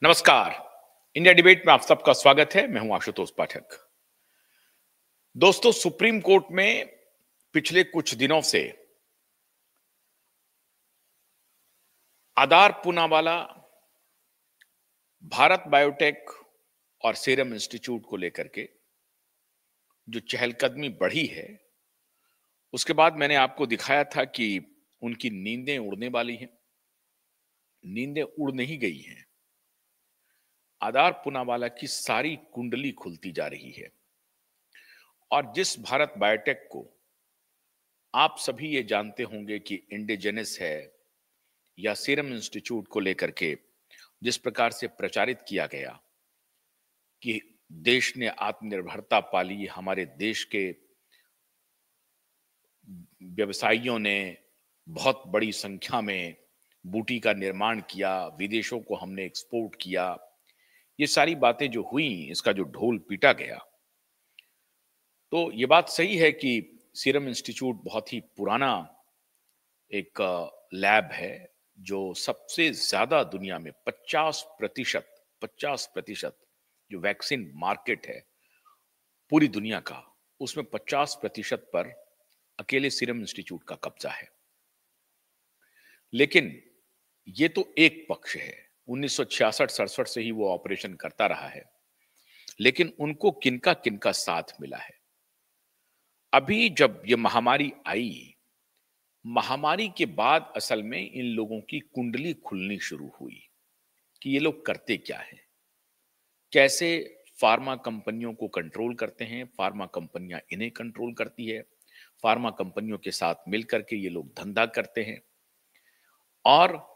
नमस्कार। India debate में आप सबका स्वागत है। मैं हूं आशुतोष पाठक। दोस्तों, सुप्रीम कोर्ट में पिछले कुछ दिनों से आधार पूनावाला, भारत बायोटेक और सीरम इंस्टीट्यूट को लेकर के जो चहलकदमी बढ़ी है, उसके बाद मैंने आपको दिखाया था कि उनकी नींदें उड़ने वाली हैं। नींदें उड़ नहीं गई हैं। आधार पूनावाला की सारी कुंडली खुलती जा रही है। और जिस भारत बायोटेक को आप सभी ये जानते होंगे कि इंडिजेनस है, या सीरम इंस्टीट्यूट को लेकर के जिस प्रकार से प्रचारित किया गया कि देश ने आत्मनिर्भरता पाली, हमारे देश के व्यवसायियों ने बहुत बड़ी संख्या में बूटी का निर्माण किया, विदेशों को हमने एक्सपोर्ट किया, ये सारी बातें जो हुई, इसका जो ढोल पीटा गया, तो ये बात सही है कि सीरम इंस्टीट्यूट बहुत ही पुराना एक लैब है जो सबसे ज्यादा दुनिया में 50% जो वैक्सीन मार्केट है पूरी दुनिया का, उसमें 50% पर अकेले सीरम इंस्टीट्यूट का कब्जा है। लेकिन ये तो एक पक्ष है। 1966-67 से ही वो ऑपरेशन करता रहा है। लेकिन उनको किनका किनका साथ मिला है। अभी जब ये महामारी आई, महामारी के बाद असल में इन लोगों की कुंडली खुलनी शुरू हुई कि ये लोग करते क्या हैं, कैसे फार्मा कंपनियों को कंट्रोल करते हैं, फार्मा कंपनियां इन्हें कंट्रोल करती है, फार्मा कंपनियों के साथ मिलकर के ये लोग धंधा करते हैं और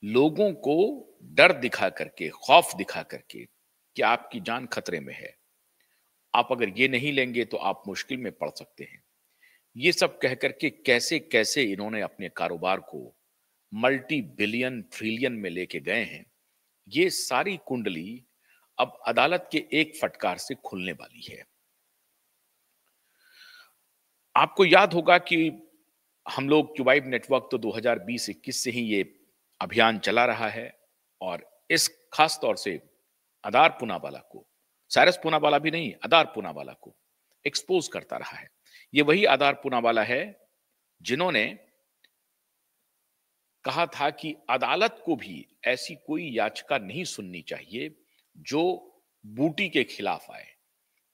लोगों को डर दिखा करके, खौफ दिखा करके कि आपकी जान खतरे में है, आप अगर ये नहीं लेंगे तो आप मुश्किल में पड़ सकते हैं, ये सब कह करके कैसे कैसे इन्होंने अपने कारोबार को मल्टी बिलियन ट्रिलियन में लेके गए हैं। ये सारी कुंडली अब अदालत के एक फटकार से खुलने वाली है। आपको याद होगा कि हम लोग क्यूबाइब नेटवर्क तो 2020-21 से ही ये अभियान चला रहा है और इस खास तौर से आधार पूनावाला को, साइरस पूनावाला भी नहीं, आधार पूनावाला को एक्सपोज करता रहा है। ये वही आधार पूनावाला है जिन्होंने कहा था कि अदालत को भी ऐसी कोई याचिका नहीं सुननी चाहिए जो बूटी के खिलाफ आए,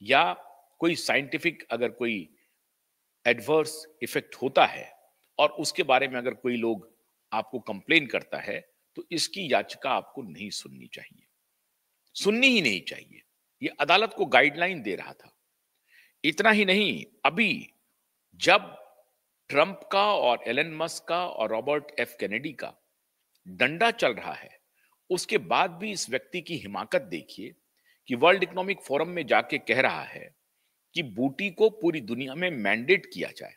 या कोई साइंटिफिक अगर कोई एडवर्स इफेक्ट होता है और उसके बारे में अगर कोई लोग आपको कंप्लेन करता है तो इसकी याचिका आपको नहीं सुननी चाहिए, सुननी ही नहीं चाहिए। ये अदालत को गाइडलाइन दे रहा था। इतना ही नहीं, अभी जब ट्रंप का और एलन मस्क का और रॉबर्ट एफ कैनेडी का डंडा चल रहा है, उसके बाद भी इस व्यक्ति की हिमाकत देखिए कि वर्ल्ड इकोनॉमिक फोरम में जाके कह रहा है कि बूटी को पूरी दुनिया में मैंडेट किया जाए,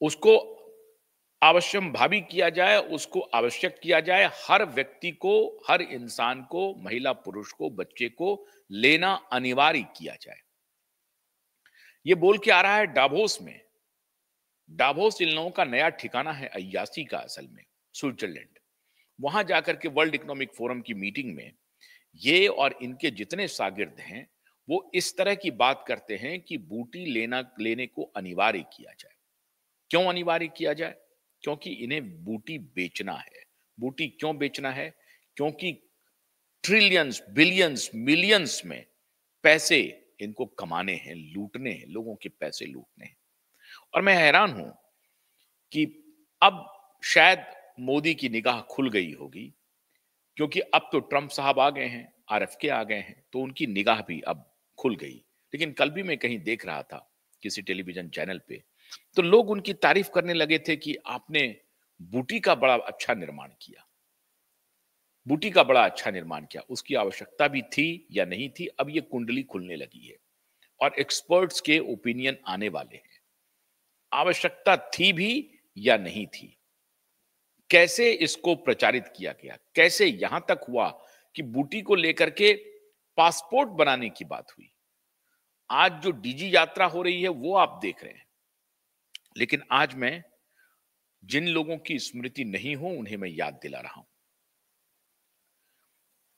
उसको आवश्यकभावी किया जाए, उसको आवश्यक किया जाए, हर व्यक्ति को, हर इंसान को, महिला पुरुष को, बच्चे को लेना अनिवार्य किया जाए। ये बोल के आ रहा है डावोस में। डावोस इन लोगों का नया ठिकाना है अय्यासी का, असल में स्विट्जरलैंड। वहां जाकर के वर्ल्ड इकोनॉमिक फोरम की मीटिंग में ये और इनके जितने शागिर्द हैं वो इस तरह की बात करते हैं कि बूटी लेने को अनिवार्य किया जाए। क्यों अनिवार्य किया जाए? क्योंकि इन्हें बूटी बेचना है। बूटी क्यों बेचना है? क्योंकि ट्रिलियंस, बिलियंस, मिलियंस में पैसे इनको कमाने हैं, लूटने हैं, लोगों के पैसे लूटने हैं। और मैं हैरान हूं कि अब शायद मोदी की निगाह खुल गई होगी, क्योंकि अब तो ट्रंप साहब आ गए हैं, आरएफके आ गए हैं, तो उनकी निगाह भी अब खुल गई। लेकिन कल भी मैं कहीं देख रहा था किसी टेलीविजन चैनल पे, तो लोग उनकी तारीफ करने लगे थे कि आपने बूटी का बड़ा अच्छा निर्माण किया, बूटी का बड़ा अच्छा निर्माण किया। उसकी आवश्यकता भी थी या नहीं थी, अब ये कुंडली खुलने लगी है और एक्सपर्ट्स के ओपिनियन आने वाले हैं। आवश्यकता थी भी या नहीं थी, कैसे इसको प्रचारित किया गया, कैसे यहां तक हुआ कि बूटी को लेकर के पासपोर्ट बनाने की बात हुई। आज जो डीजी यात्रा हो रही है वो आप देख रहे हैं। लेकिन आज मैं जिन लोगों की स्मृति नहीं हो उन्हें मैं याद दिला रहा हूं।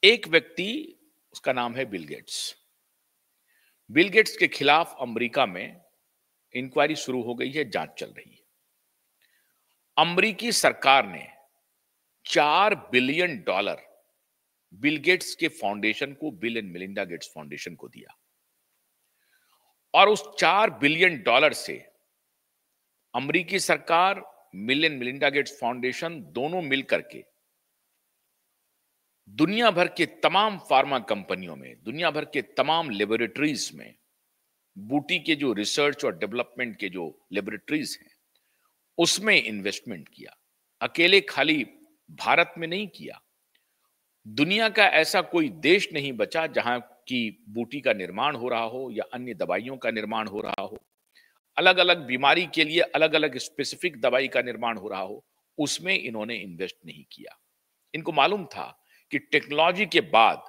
एक व्यक्ति, उसका नाम है बिल गेट्स। बिल गेट्स के खिलाफ अमेरिका में इंक्वायरी शुरू हो गई है, जांच चल रही है। अमेरिकी सरकार ने $4 बिलियन बिल गेट्स के फाउंडेशन को, bill and Melinda Gates foundation को दिया, और उस $4 बिलियन से अमेरिकी सरकार, bill and Melinda Gates foundation दोनों मिलकर के दुनिया भर के तमाम फार्मा कंपनियों में, दुनिया भर के तमाम लेबोरेटरीज में, बूटी के जो रिसर्च और डेवलपमेंट के जो लेबोरेटरीज हैं उसमें इन्वेस्टमेंट किया। अकेले खाली भारत में नहीं किया, दुनिया का ऐसा कोई देश नहीं बचा जहां की बूटी का निर्माण हो रहा हो या अन्य दवाइयों का निर्माण हो रहा हो, अलग अलग बीमारी के लिए अलग अलग स्पेसिफिक दवाई का निर्माण हो रहा हो, उसमें इन्होंने इन्वेस्ट नहीं किया। इनको मालूम था कि टेक्नोलॉजी के बाद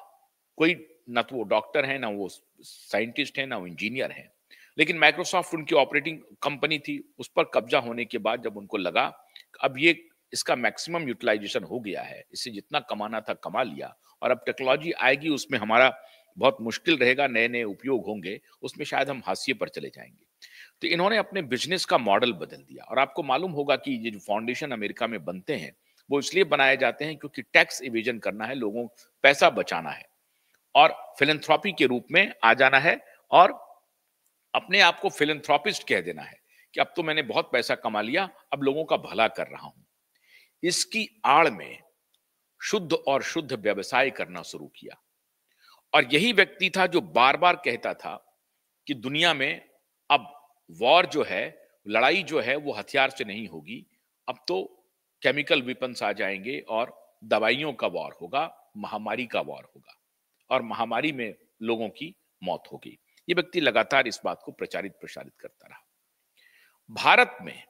कोई, ना तो वो डॉक्टर है, ना वो साइंटिस्ट है, ना वो इंजीनियर है, लेकिन माइक्रोसॉफ्ट उनकी ऑपरेटिंग कंपनी थी, उस पर कब्जा होने के बाद जब उनको लगा अब ये, इसका मैक्सिमम यूटिलाइजेशन हो गया है, इससे जितना कमाना था कमा लिया, और अब टेक्नोलॉजी आएगी उसमें हमारा बहुत मुश्किल रहेगा, नए नए उपयोग होंगे, उसमें शायद हम हाशिए पर चले जाएंगे। तो इन्होंने अपने बिजनेस का मॉडल बदल दिया। और आपको मालूम होगा कि ये जो फाउंडेशन अमेरिका में बनते हैं वो इसलिए बनाए जाते हैं क्योंकि टैक्स इवेजन करना है, लोगों पैसा बचाना है, और फिलैंथ्रोपी के रूप में आ जाना है, और अपने आप को फिलैंथ्रोपिस्ट कह देना है कि अब तो मैंने बहुत पैसा कमा लिया, अब लोगों का भला कर रहा हूं। इसकी आड़ में शुद्ध और शुद्ध व्यवसाय करना शुरू किया। और यही व्यक्ति था जो बार बार कहता था कि दुनिया में अब वॉर जो है, लड़ाई जो है वो हथियार से नहीं होगी, अब तो केमिकल वेपन्स आ जाएंगे और दवाइयों का वॉर होगा, महामारी का वॉर होगा, और महामारी में लोगों की मौत होगी। ये व्यक्ति लगातार इस बात को प्रचारित प्रसारित करता रहा। भारत में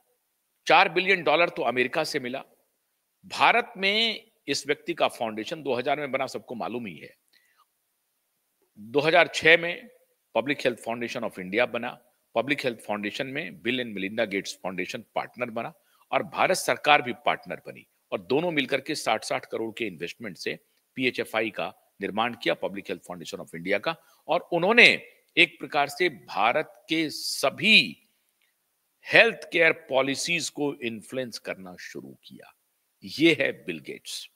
$4 बिलियन तो अमेरिका से मिला। भारत में इस व्यक्ति का फाउंडेशन 2000 में बना, सबको मालूम ही है। 2006 में public health foundation of India बना। पब्लिक हेल्थ फाउंडेशन में bill and Melinda Gates foundation partner बना, और भारत सरकार भी पार्टनर बनी, और दोनों मिलकर के 60-60 करोड़ के इन्वेस्टमेंट से पीएचएफआई का निर्माण किया, public health foundation of India का। और उन्होंने एक प्रकार से भारत के सभी हेल्थ केयर पॉलिसीज को इन्फ्लुएंस करना शुरू किया। यह है बिल गेट्स।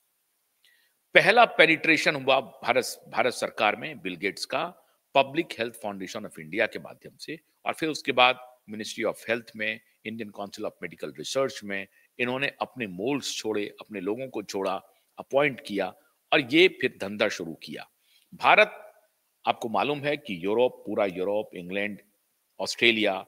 पहला पेनिट्रेशन हुआ भारत सरकार में बिल गेट्स का public health foundation of India के माध्यम से, और फिर उसके बाद मिनिस्ट्री ऑफ हेल्थ में, Indian council of medical research में इन्होंने अपने मोल्स छोड़े, अपने लोगों को छोड़ा, अपॉइंट किया, और ये फिर धंधा शुरू किया। भारत, आपको मालूम है कि यूरोप, पूरा यूरोप, इंग्लैंड, ऑस्ट्रेलिया,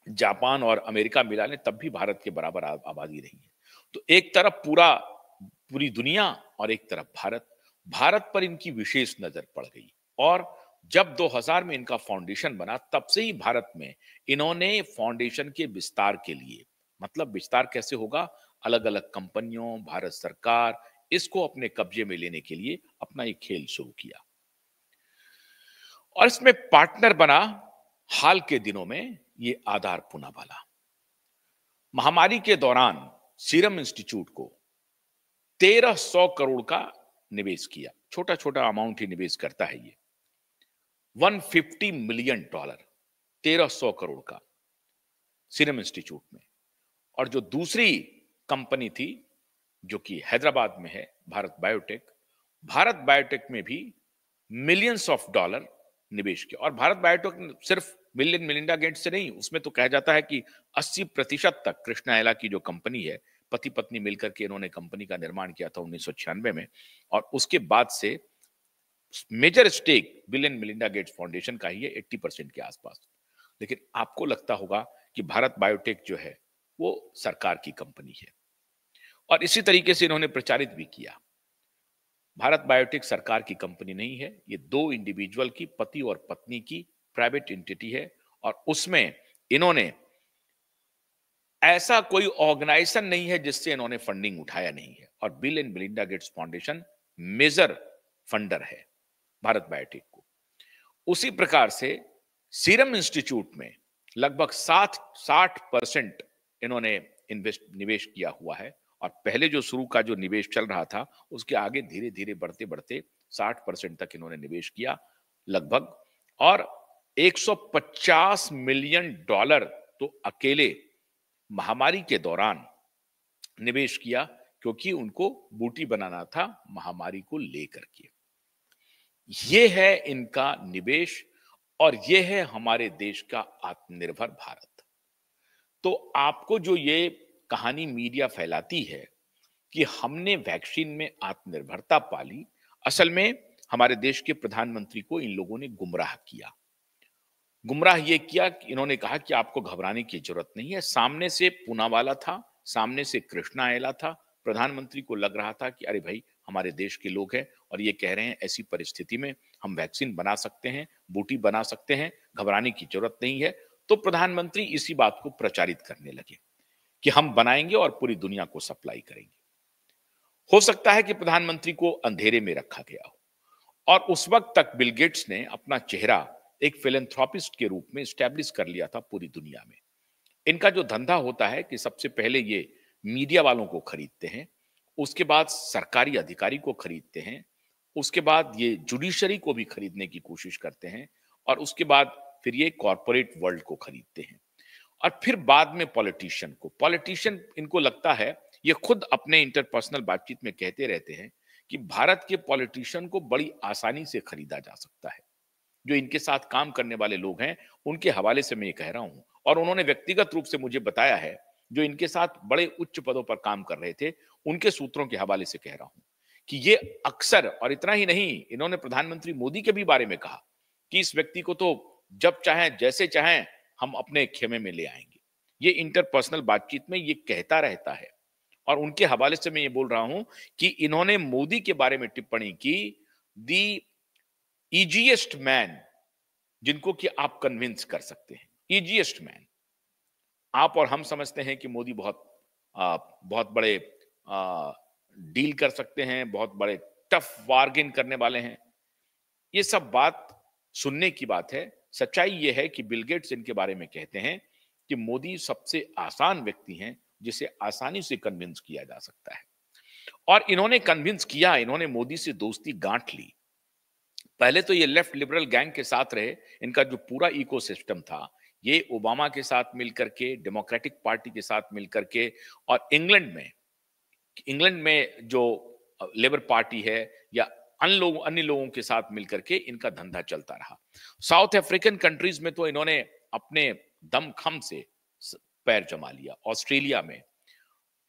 जापान और अमेरिका मिला ले तब भी भारत के बराबर आबादी रही है। तो एक तरफ पूरी दुनिया और एक तरफ भारत। भारत पर इनकी विशेष नजर पड़ गई, और जब 2000 में इनका फाउंडेशन बना तब से ही भारत में इन्होंने फाउंडेशन के विस्तार के लिए, मतलब विस्तार कैसे होगा, अलग अलग कंपनियों, भारत सरकार, इसको अपने कब्जे में लेने के लिए अपना एक खेल शुरू किया, और इसमें पार्टनर बना हाल के दिनों में ये आधार पूनावाला। महामारी के दौरान सीरम इंस्टीट्यूट को 1300 करोड़ का निवेश किया। छोटा छोटा अमाउंट ही निवेश करता है ये। $150 मिलियन, 1300 करोड़ का सीरम इंस्टीट्यूट में। और जो दूसरी कंपनी थी जो कि हैदराबाद में है, भारत बायोटेक में भी मिलियंस ऑफ डॉलर निवेश किया। और भारत बायोटेक सिर्फ बिल एंड मेलिंडा गेट्स से नहीं, उसमें तो कहा जाता है कि 80% तक कृष्णा एला की जो कंपनी है, पति पत्नी मिलकर के इन्होंने कंपनी का निर्माण किया था 1996 में, और उसके बाद से major stake Bill and Melinda Gates foundation का ही है, 80% के आसपास। लेकिन आपको लगता होगा कि भारत बायोटेक जो है वो सरकार की कंपनी है, और इसी तरीके से इन्होंने प्रचारित भी किया। भारत बायोटेक सरकार की कंपनी नहीं है, ये दो इंडिविजुअल की, पति और पत्नी की प्राइवेट एंटिटी है, और उसमें इन्होंने ऐसा कोई ऑर्गेनाइजेशन नहीं है जिससे इन्होंने फंडिंग उठाया नहीं है, और Bill and Melinda Gates foundation major funder है भारत बायोटेक को। उसी प्रकार से सीरम इंस्टीट्यूट में लगभग 60% इन्होंने निवेश किया हुआ है, और पहले जो शुरू का जो निवेश चल रहा था उसके आगे धीरे धीरे बढ़ते बढ़ते 60% तक इन्होंने निवेश किया लगभग, और $150 मिलियन तो अकेले महामारी के दौरान निवेश किया, क्योंकि उनको बूटी बनाना था महामारी को लेकर के। ये है इनका निवेश और ये है हमारे देश का आत्मनिर्भर भारत। तो आपको जो ये कहानी मीडिया फैलाती है कि हमने वैक्सीन में आत्मनिर्भरता पाली, असल में हमारे देश के प्रधानमंत्री को इन लोगों ने गुमराह किया। गुमराह ये किया कि इन्होंने कहा कि आपको घबराने की जरूरत नहीं है। सामने से पूनावाला था, सामने से कृष्णा आयला था। प्रधानमंत्री को लग रहा था कि अरे भाई, हमारे देश के लोग हैं और ये कह रहे हैं ऐसी परिस्थिति में हम वैक्सीन बना सकते हैं, बूटी बना सकते हैं, घबराने की जरूरत नहीं है। तो प्रधानमंत्री इसी बात को प्रचारित करने लगे कि हम बनाएंगे और पूरी दुनिया को सप्लाई करेंगे। हो सकता है कि प्रधानमंत्री को अंधेरे में रखा गया हो, और उस वक्त तक बिल गेट्स ने अपना चेहरा एक फिलैंथ्रोपिस्ट के रूप में स्टैब्लिश कर लिया था पूरी दुनिया में। इनका जो धंधा होता है कि सबसे पहले ये मीडिया वालों को खरीदते हैं, उसके बाद सरकारी अधिकारी को खरीदते हैं, उसके बाद ये जुडिशरी को भी खरीदने की कोशिश करते हैं, और उसके बाद फिर ये कॉरपोरेट वर्ल्ड को खरीदते हैं, और फिर बाद में पॉलिटिशियन को। पॉलिटिशियन, इनको लगता है, ये खुद अपने इंटरपर्सनल बातचीत में कहते रहते हैं कि भारत के पॉलिटिशियन को बड़ी आसानी से खरीदा जा सकता है। जो इनके साथ काम करने वाले लोग हैं, उनके हवाले से मैं ये कह रहा हूं, और उन्होंने व्यक्तिगत रूप से मुझे बताया है, जो इनके साथ बड़े उच्च पदों पर काम कर रहे थे, उनके सूत्रों के हवाले से कह रहा हूं कि ये अक्सर, और इतना ही नहीं, इन्होंने प्रधानमंत्री मोदी के भी बारे में कहा कि इस व्यक्ति को तो जब चाहें, जैसे चाहें, हम अपने खेमे में ले आएंगे। ये इंटरपर्सनल बातचीत में ये कहता रहता है, और उनके हवाले से मैं ये बोल रहा हूं कि इन्होंने मोदी के बारे में टिप्पणी की, दी ईजीएस्ट मैन, जिनको कि आप कन्विंस कर सकते हैं, ईजीएस्ट मैन। आप और हम समझते हैं कि मोदी बहुत बड़े डील कर सकते हैं, बहुत बड़े टफ बार्गेन करने वाले हैं। ये सब बात सुनने की बात है। सच्चाई ये है कि बिल गेट्स इनके बारे में कहते हैं कि मोदी सबसे आसान व्यक्ति हैं जिसे आसानी से कन्विंस किया जा सकता है, और इन्होंने कन्विंस किया, इन्होंने मोदी से दोस्ती गांठ ली। पहले तो ये लेफ्ट लिबरल गैंग के साथ रहे, इनका जो पूरा इकोसिस्टम था, ये ओबामा के साथ मिलकर के, डेमोक्रेटिक पार्टी के साथ मिलकर के, और इंग्लैंड में जो लेबर पार्टी है या अन्य लोगों के साथ मिलकर के इनका धंधा चलता रहा। साउथ अफ्रीकन कंट्रीज में तो इन्होंने अपने दमखम से पैर जमा लिया। ऑस्ट्रेलिया में,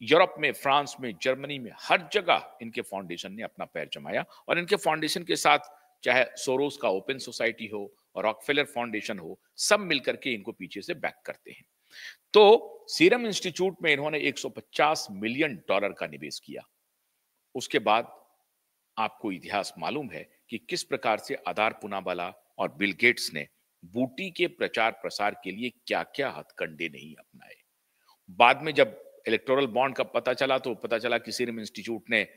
यूरोप में, फ्रांस में, जर्मनी में, हर जगह इनके फाउंडेशन ने अपना पैर जमाया, और इनके फाउंडेशन के साथ चाहे सोरोस का ओपन सोसाइटी हो और रॉकफेलर फाउंडेशन हो, सब मिलकर के इनको पीछे से बैक करते हैं। तो सीरम इंस्टीट्यूट में इन्होंने $150 मिलियन का निवेश किया। उसके बाद आपको इतिहास मालूम है कि किस प्रकार से आधार पूनावाला और बिल गेट्स ने बूटी के प्रचार प्रसार के लिए क्या क्या हथकंडे नहीं अपनाए। बाद में जब इलेक्टोरल बॉन्ड का पता चला, तो पता चला कि सीरम इंस्टीट्यूट ने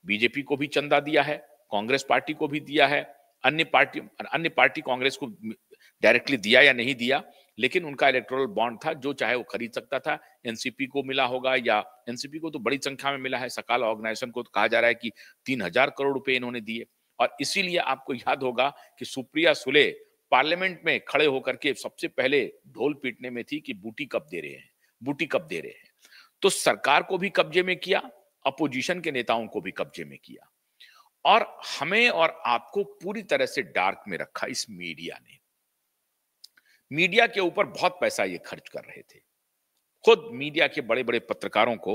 बीजेपी को भी चंदा दिया है, कांग्रेस पार्टी को भी दिया है, अन्य पार्टी कांग्रेस को डायरेक्टली दिया या नहीं दिया, लेकिन उनका इलेक्टोरल बॉन्ड था, जो चाहे वो खरीद सकता था। एनसीपी को मिला होगा, या एनसीपी को तो बड़ी संख्या में मिला है। सकाल ऑर्गेनाइजेशन को तो कहा जा रहा है कि 3000 करोड़ रुपए इन्होंने दिए। और इसीलिए आपको याद होगा कि सुप्रिया सुले पार्लियामेंट में खड़े होकर के सबसे पहले ढोल पीटने में थी कि बूटी कब दे रहे हैं, बूटी कब दे रहे हैं। तो सरकार को भी कब्जे में किया, अपोजिशन के नेताओं को भी कब्जे में किया, और हमें और आपको पूरी तरह से डार्क में रखा इस मीडिया ने। मीडिया के ऊपर बहुत पैसा ये खर्च कर रहे थे। खुद मीडिया के बड़े बड़े पत्रकारों को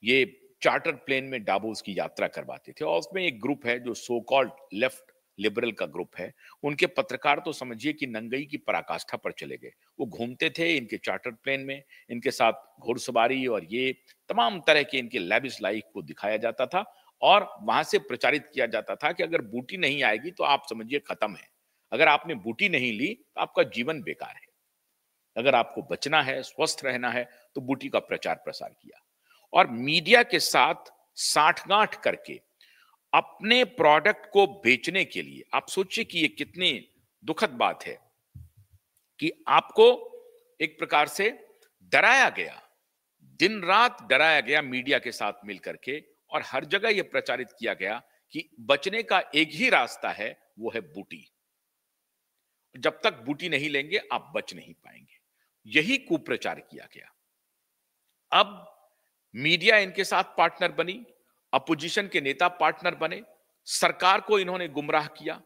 ये चार्टर प्लेन में डावोस की यात्रा करवाते थे, और उसमें एक ग्रुप है जो सो कॉल्ड लेफ्ट लिबरल का ग्रुप है, उनके पत्रकार तो समझिए कि नंगई की पराकाष्ठा पर चले गए। वो घूमते थे इनके चार्टर प्लेन में, इनके साथ घुड़सवारी और ये तमाम तरह के इनके लैविश लाइफ को दिखाया जाता था, और वहां से प्रचारित किया जाता था कि अगर बूटी नहीं आएगी तो आप समझिए खत्म है। अगर आपने बूटी नहीं ली तो आपका जीवन बेकार है। अगर आपको बचना है, स्वस्थ रहना है, तो बूटी का प्रचार प्रसार किया, और मीडिया के साथ साठगांठ करके अपने प्रोडक्ट को बेचने के लिए, आप सोचिए कि ये कितनी दुखद बात है कि आपको एक प्रकार से डराया गया, दिन रात डराया गया मीडिया के साथ मिलकर के, और हर जगह यह प्रचारित किया गया कि बचने का एक ही रास्ता है, वो है बूटी। जब तक बूटी नहीं लेंगे आप बच नहीं पाएंगे। यही कुप्रचार किया गया। अब मीडिया इनके साथ पार्टनर बनी, अपोजिशन के नेता पार्टनर बने, सरकार को इन्होंने गुमराह किया।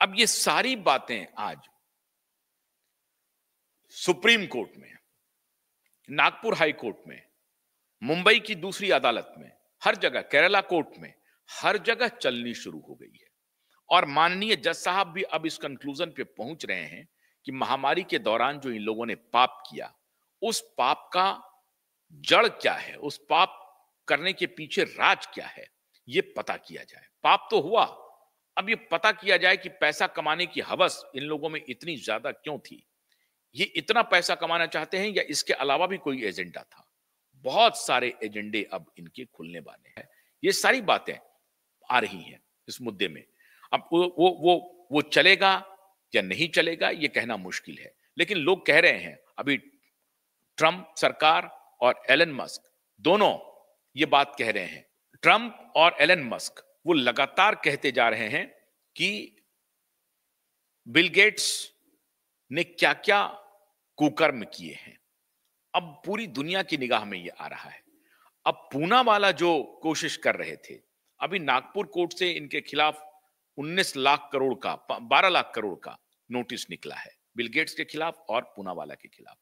अब ये सारी बातें आज सुप्रीम कोर्ट में, नागपुर हाई कोर्ट में, मुंबई की दूसरी अदालत में, हर जगह, केरला कोर्ट में, हर जगह चलनी शुरू हो गई है। और माननीय जज साहब भी अब इस कंक्लूजन पे पहुंच रहे हैं कि महामारी के दौरान जो इन लोगों ने पाप किया, उस पाप का जड़ क्या है, उस पाप करने के पीछे राज क्या है, ये पता किया जाए। पाप तो हुआ, अब ये पता किया जाए कि पैसा कमाने की हवस इन लोगों में इतनी ज्यादा क्यों थी। ये इतना पैसा कमाना चाहते हैं या इसके अलावा भी कोई एजेंडा था। बहुत सारे एजेंडे अब इनके खुलने वाले हैं। ये सारी बातें आ रही हैं इस मुद्दे में। अब वो चलेगा या नहीं चलेगा ये कहना मुश्किल है, लेकिन लोग कह रहे हैं, अभी ट्रंप सरकार और एलन मस्क दोनों ये बात कह रहे हैं। ट्रंप और एलन मस्क वो लगातार कहते जा रहे हैं कि बिल गेट्स ने क्या क्या कुकर्म किए हैं। अब पूरी दुनिया की निगाह में ये आ रहा है। अब पूना वाला जो कोशिश कर रहे थे, अभी नागपुर कोर्ट से इनके खिलाफ 19 लाख करोड़ का 12 लाख करोड़ का नोटिस निकला है, बिल गेट्स के खिलाफ और पूना वाला के खिलाफ।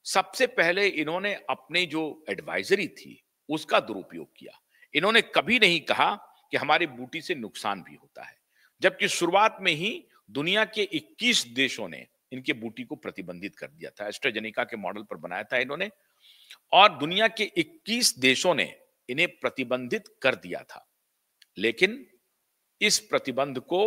सबसे पहले इन्होंने अपने जो एडवाइजरी थी उसका दुरुपयोग किया। इन्होंने कभी नहीं कहा कि हमारी बूटी से नुकसान भी होता है, जबकि शुरुआत में ही दुनिया के 21 देशों ने इनके बूटी को प्रतिबंधित कर दिया था। एस्ट्राजेनेका के मॉडल पर बनाया था इन्होंने, और दुनिया के 21 देशों ने इन्हें प्रतिबंधित कर दिया था। लेकिन इस प्रतिबंध को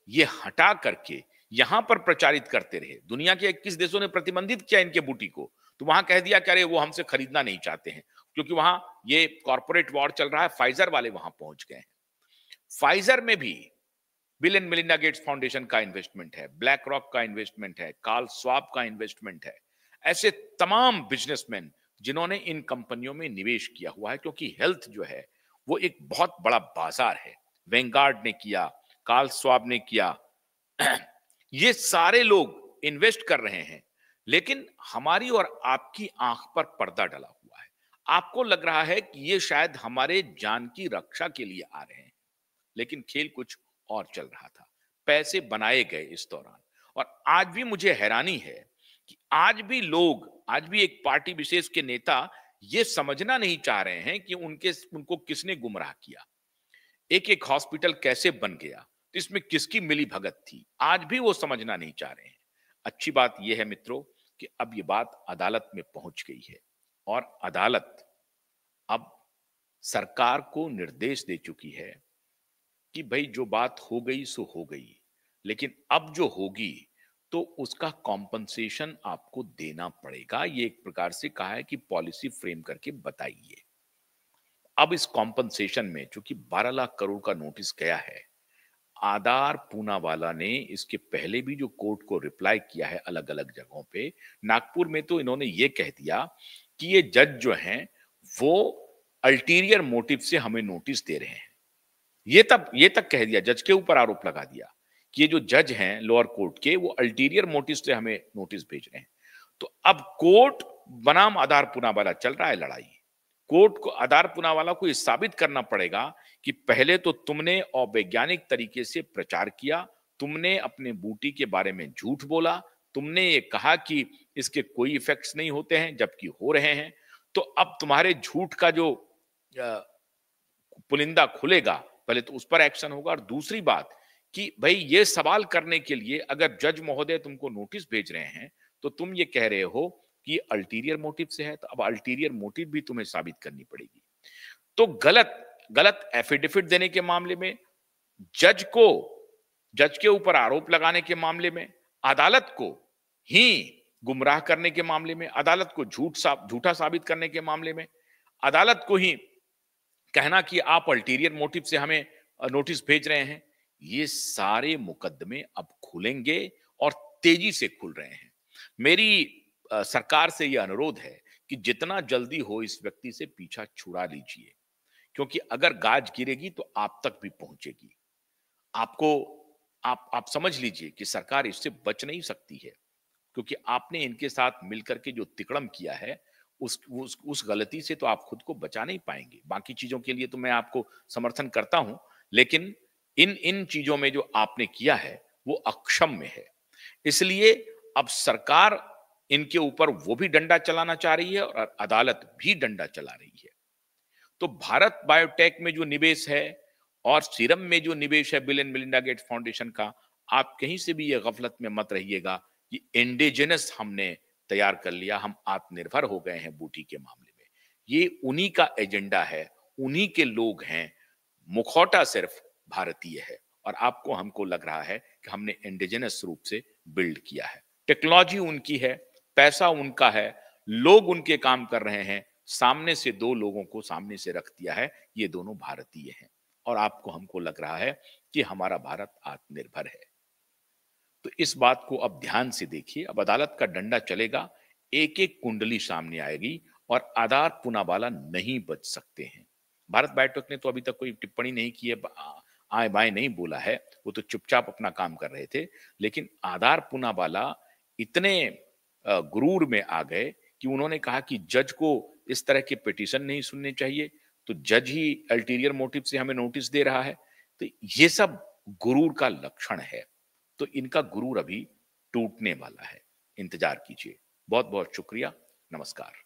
ये हटा करके यहां पर प्रचारित करते रहे। दुनिया के 21 देशों ने प्रतिबंधित किया इनके बूटी को, तो वहां कह दिया कि अरे वो हमसे खरीदना नहीं चाहते हैं, क्योंकि वहां ये कॉर्पोरेट वॉर चल रहा है। फाइजर वाले वहां पहुंच गए हैं। फाइजर में भी bill and Melinda Gates foundation का इन्वेस्टमेंट है, ब्लैक रॉक का इन्वेस्टमेंट है, कार्ल स्वाब का इन्वेस्टमेंट है। ऐसे तमाम बिजनेसमैन जिन्होंने इन कंपनियों में निवेश किया हुआ है, क्योंकि हेल्थ जो है वो एक बहुत बड़ा बाजार है। वेंगार्ड ने किया, कार्ल स्वाब ने किया, ये सारे लोग इन्वेस्ट कर रहे हैं। लेकिन हमारी और आपकी आंख पर पर्दा डला हुआ है। आपको लग रहा है कि ये शायद हमारे जान की रक्षा के लिए आ रहे हैं, लेकिन खेल कुछ और चल रहा था। पैसे बनाए गए इस दौरान। और आज भी मुझे हैरानी है कि आज भी लोग, आज भी एक पार्टी विशेष के नेता ये समझना नहीं चाह रहे हैं कि उनको किसने गुमराह किया, एक एक हॉस्पिटल कैसे बन गया, तो इसमें किसकी मिली भगत थी, आज भी वो समझना नहीं चाह रहे हैं। अच्छी बात यह है मित्रों कि अब ये बात अदालत में पहुंच गई है, और अदालत अब सरकार को निर्देश दे चुकी है कि भाई जो बात हो गई सो हो गई, लेकिन अब जो होगी तो उसका कॉम्पनसेशन आपको देना पड़ेगा। ये एक प्रकार से कहा है कि पॉलिसी फ्रेम करके बताइए। अब इस कॉम्पनसेशन में चूंकि 12 लाख करोड़ का नोटिस गया है, आधार पूनावाला ने इसके पहले भी जो कोर्ट को रिप्लाई किया है अलग अलग जगहों पे, नागपुर में तो इन्होंने ये कह दिया कि ये जज जो हैं वो अल्टीरियर मोटिव से हमें नोटिस दे रहे हैं। ये तक कह दिया, जज के ऊपर आरोप लगा दिया कि ये जो जज हैं लोअर कोर्ट के, वो अल्टीरियर मोटिव से हमें नोटिस भेज रहे हैं। तो अब कोर्ट बनाम आधार पूनावाला चल रहा है लड़ाई। कोर्ट को, आधार पूनावाला को ये साबित करना पड़ेगा कि पहले तो तुमने अवैज्ञानिक तरीके से प्रचार किया, तुमने अपने बूटी के बारे में झूठ बोला, तुमने ये कहा कि इसके कोई इफेक्ट्स नहीं होते हैं जबकि हो रहे हैं। तो अब तुम्हारे झूठ का जो पुलिंदा खुलेगा, पहले तो उस पर एक्शन होगा। और दूसरी बात कि भाई ये सवाल करने के लिए अगर जज महोदय तुमको नोटिस भेज रहे हैं तो तुम ये कह रहे हो कि अल्टीरियर मोटिव से है, तो अब अल्टीरियर मोटिव भी तुम्हें साबित करनी पड़ेगी। तो गलत गलत एफिडेविट देने के मामले में, जज के ऊपर आरोप लगाने के मामले में, अदालत को ही गुमराह करने के मामले में, अदालत को झूठा साबित करने के मामले में, अदालत को ही कहना कि आप अल्टीरियर मोटिव से हमें नोटिस भेज रहे हैं, ये सारे मुकदमे अब खुलेंगे और तेजी से खुल रहे हैं। मेरी सरकार से यह अनुरोध है कि जितना जल्दी हो इस व्यक्ति से पीछा छुड़ा लीजिए, क्योंकि अगर गाज गिरेगी तो आप तक भी पहुंचेगी। आपको आप समझ लीजिए कि सरकार इससे बच नहीं सकती है, क्योंकि आपने इनके साथ मिलकर के जो तिकड़म किया है, उस गलती से तो आप खुद को बचा नहीं पाएंगे। बाकी चीजों के लिए तो मैं आपको समर्थन करता हूं, लेकिन इन इन चीजों में जो आपने किया है वो अक्षम्य है। इसलिए अब सरकार इनके ऊपर वो भी डंडा चलाना चाह रही है और अदालत भी डंडा चला रही है। तो भारत बायोटेक में जो निवेश है और सीरम में जो निवेश है bill and Melinda Gates foundation का, आप कहीं से भी ये गफलत में मत रहिएगा कि इंडिजिनस हमने तैयार कर लिया, हम आत्मनिर्भर हो गए हैं बूटी के मामले में। ये उन्हीं का एजेंडा है, उन्हीं के लोग हैं, मुखौटा सिर्फ भारतीय है। और आपको हमको लग रहा है कि हमने इंडिजिनस रूप से बिल्ड किया है। टेक्नोलॉजी उनकी है, पैसा उनका है, लोग उनके काम कर रहे हैं। सामने से दो लोगों को सामने से रख दिया है, ये दोनों भारतीय हैं। और आपको हमको लग रहा है कि हमारा भारत आत्मनिर्भर है। तो इस बात को अब ध्यान से देखिए। अब अदालत का डंडा चलेगा, एक एक कुंडली सामने आएगी और आधार पूनावाला नहीं बच सकते हैं। भारत बायोटेक ने तो अभी तक कोई टिप्पणी नहीं की है, आए बाएं नहीं बोला है, वो तो चुपचाप अपना काम कर रहे थे। लेकिन आधार पूनावाला इतने गुरूर में आ गए कि उन्होंने कहा कि जज को इस तरह के पिटीशन नहीं सुनने चाहिए, तो जज ही अल्टीरियर मोटिव से हमें नोटिस दे रहा है। तो ये सब गुरूर का लक्षण है। तो इनका गुरूर अभी टूटने वाला है। इंतजार कीजिए। बहुत बहुत शुक्रिया। नमस्कार।